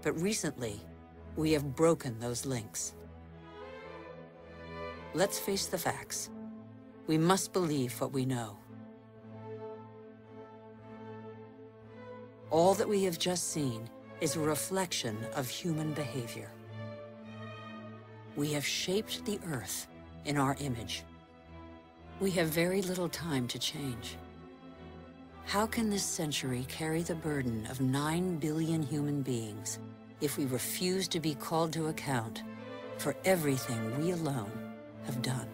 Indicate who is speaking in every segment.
Speaker 1: But recently, we have broken those links. Let's face the facts. We must believe what we know. All that we have just seen is a reflection of human behavior. We have shaped the Earth in our image. We have very little time to change. How can this century carry the burden of 9 billion human beings if we refuse to be called to account for everything we alone have done?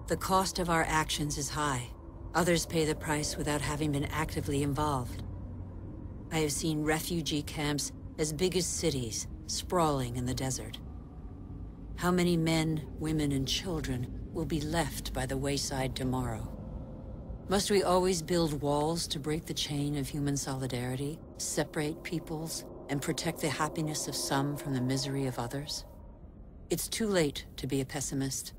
Speaker 1: The cost of our actions is high. Others pay the price without having been actively involved. I have seen refugee camps as big as cities, sprawling in the desert. How many men, women, and children will be left by the wayside tomorrow? Must we always build walls to break the chain of human solidarity, separate peoples, and protect the happiness of some from the misery of others? It's too late to be a pessimist.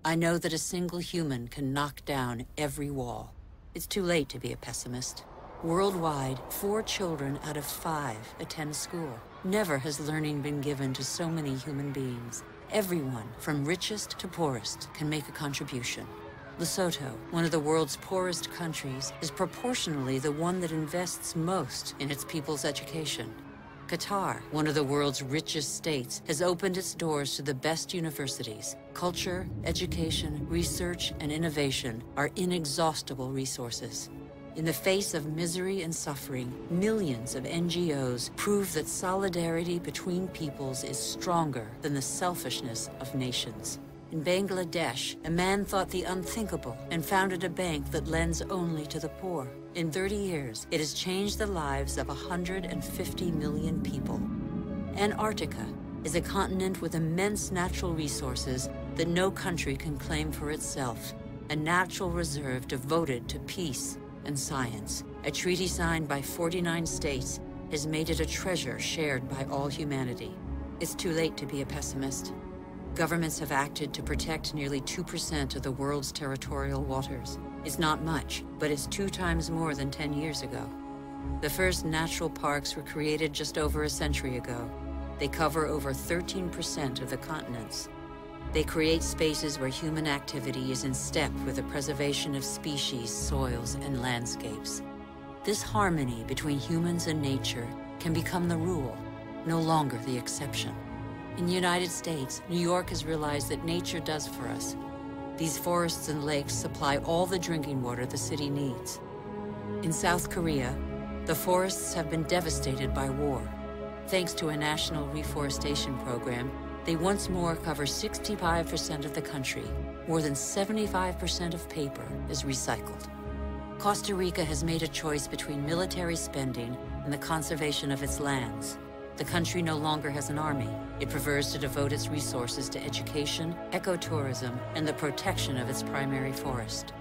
Speaker 1: I know that a single human can knock down every wall. It's too late to be a pessimist. Worldwide, 4 children out of 5 attend school. Never has learning been given to so many human beings. Everyone, from richest to poorest, can make a contribution. Lesotho, one of the world's poorest countries, is proportionally the one that invests most in its people's education. Qatar, one of the world's richest states, has opened its doors to the best universities. Culture, education, research, and innovation are inexhaustible resources. In the face of misery and suffering, millions of NGOs prove that solidarity between peoples is stronger than the selfishness of nations. In Bangladesh, a man thought the unthinkable and founded a bank that lends only to the poor. In 30 years, it has changed the lives of 150 million people. Antarctica is a continent with immense natural resources that no country can claim for itself. A natural reserve devoted to peace and science. A treaty signed by 49 states has made it a treasure shared by all humanity. It's too late to be a pessimist. Governments have acted to protect nearly 2% of the world's territorial waters. It's not much, but it's 2 times more than 10 years ago. The first natural parks were created just over a century ago. They cover over 13% of the continents. They create spaces where human activity is in step with the preservation of species, soils, and landscapes. This harmony between humans and nature can become the rule, no longer the exception. In the United States, New York has realized that nature does for us. These forests and lakes supply all the drinking water the city needs. In South Korea, the forests have been devastated by war. Thanks to a national reforestation program, they once more cover 65% of the country. More than 75% of paper is recycled. Costa Rica has made a choice between military spending and the conservation of its lands. The country no longer has an army. It prefers to devote its resources to education, ecotourism, and the protection of its primary forest.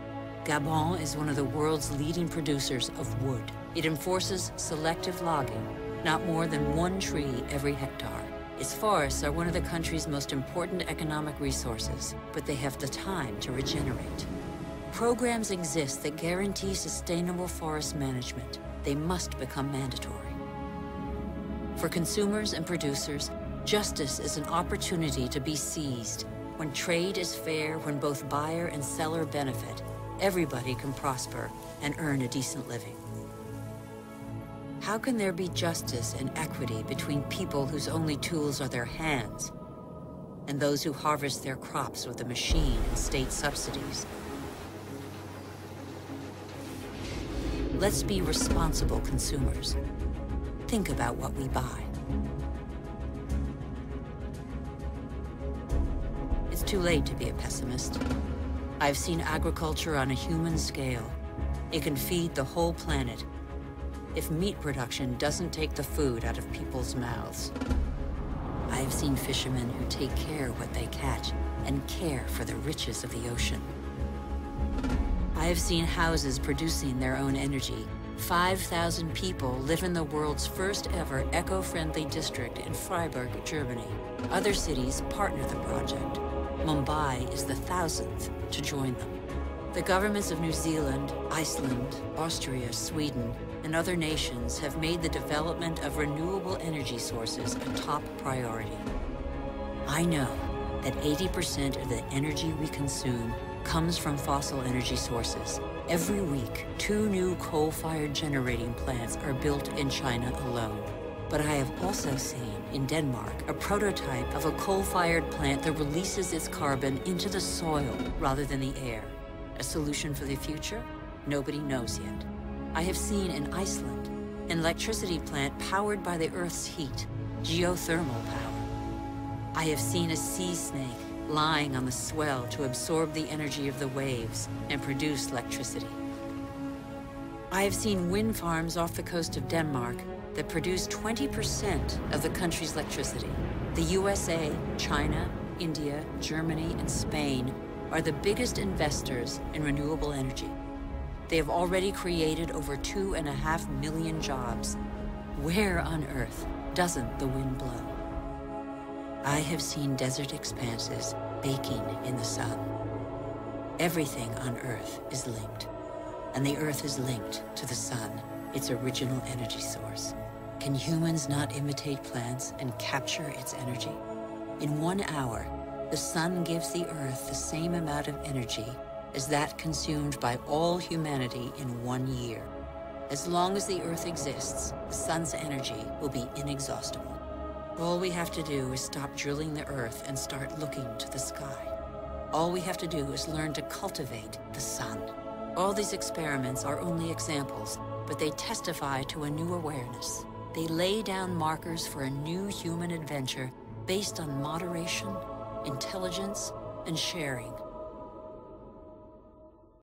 Speaker 1: Gabon is one of the world's leading producers of wood. It enforces selective logging, not more than 1 tree every hectare. Its forests are one of the country's most important economic resources, but they have the time to regenerate. Programs exist that guarantee sustainable forest management. They must become mandatory. For consumers and producers, justice is an opportunity to be seized. When trade is fair, when both buyer and seller benefit, everybody can prosper and earn a decent living. How can there be justice and equity between people whose only tools are their hands and those who harvest their crops with a machine and state subsidies? Let's be responsible consumers. Think about what we buy. It's too late to be a pessimist. I've seen agriculture on a human scale. It can feed the whole planet if meat production doesn't take the food out of people's mouths. I have seen fishermen who take care of what they catch and care for the riches of the ocean. I have seen houses producing their own energy. 5,000 people live in the world's first ever eco-friendly district in Freiburg, Germany. Other cities partner the project. Mumbai is the 1,000th to join them. The governments of New Zealand, Iceland, Austria, Sweden, and other nations have made the development of renewable energy sources a top priority. I know that 80% of the energy we consume comes from fossil energy sources. Every week, 2 new coal-fired generating plants are built in China alone. But I have also seen, in Denmark, a prototype of a coal-fired plant that releases its carbon into the soil rather than the air. A solution for the future? Nobody knows yet. I have seen in Iceland an electricity plant powered by the Earth's heat, geothermal power. I have seen a sea snake lying on the swell to absorb the energy of the waves and produce electricity. I have seen wind farms off the coast of Denmark that produce 20% of the country's electricity. The USA, China, India, Germany, and Spain are the biggest investors in renewable energy. They have already created over 2.5 million jobs. Where on earth doesn't the wind blow? I have seen desert expanses baking in the sun. Everything on Earth is linked, and the Earth is linked to the sun, its original energy source. Can humans not imitate plants and capture its energy? In 1 hour, the sun gives the Earth the same amount of energy as that consumed by all humanity in 1 year. As long as the Earth exists, the sun's energy will be inexhaustible. All we have to do is stop drilling the Earth and start looking to the sky. All we have to do is learn to cultivate the sun. All these experiments are only examples, but they testify to a new awareness. They lay down markers for a new human adventure based on moderation, intelligence, and sharing.